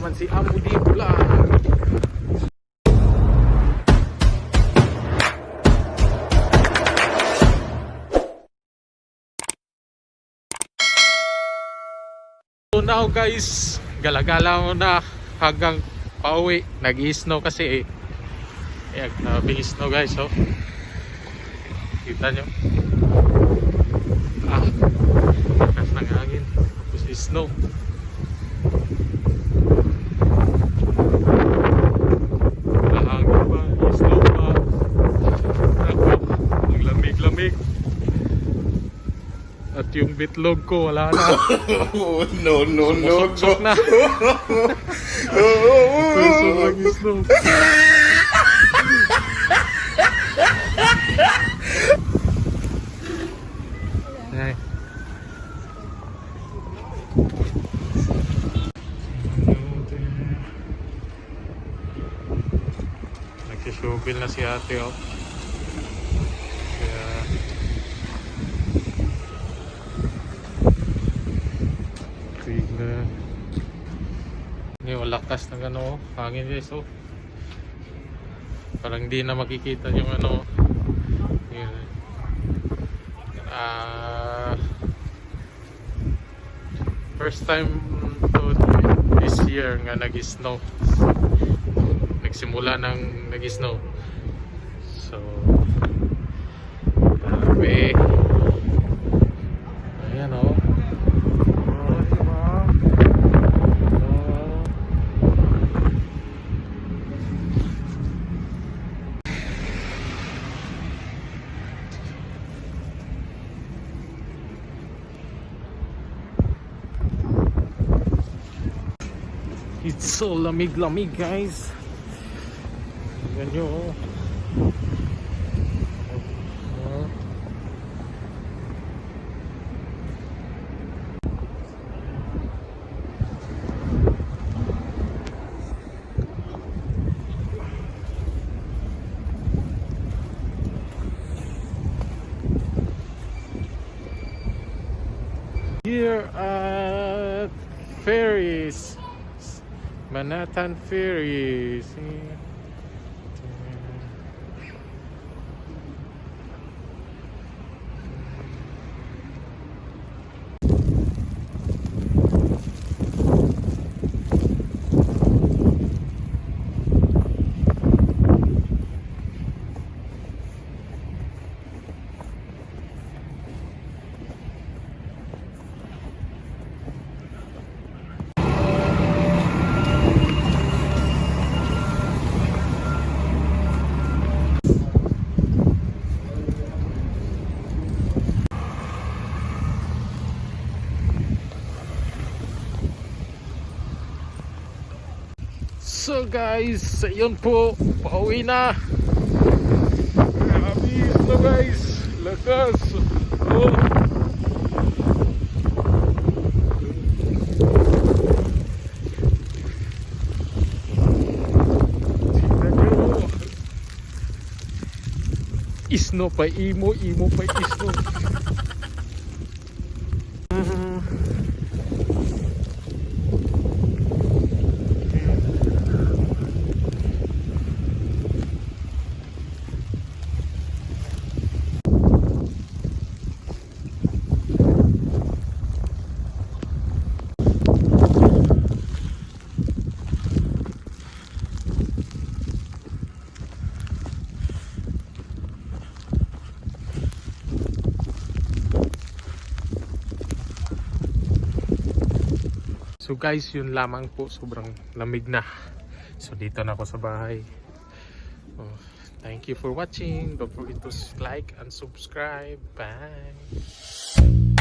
naman si Amo di Vlog. So now guys, galagala mo na hanggang pauwi. Nag-i-snow kasi eh. Ayan, nabing-snow guys, oh. Kita nyo? Lakas ng hangin. Tapos snow. Mahangin pa, snow pa. Ako, ang lamig-lamig. At yung bitlog ko, wala na. No. Sumusok na. Puso ang snow. Ay. Nagsishowbill na si ate, oh. Kaya tignan. Yung lakas ng ano, hangin guys, oh. Parang hindi na makikita yung ano, yun. First time to this year nga nag-snow. Nagsimula ng nag-snow. So grabe. Ayan, oh. It's so lamig-lamig guys. Tingnan nyo, oh. Here at ferries, Manhattan Ferry. See? So guys, yun po, pauwi na. Grabe na guys, lakas. Oh. Isno pa, imo pa isno. So guys, yun lamang po, sobrang lamig na. So dito na ako sa bahay. Thank you for watching. Don't forget to like and subscribe. Bye.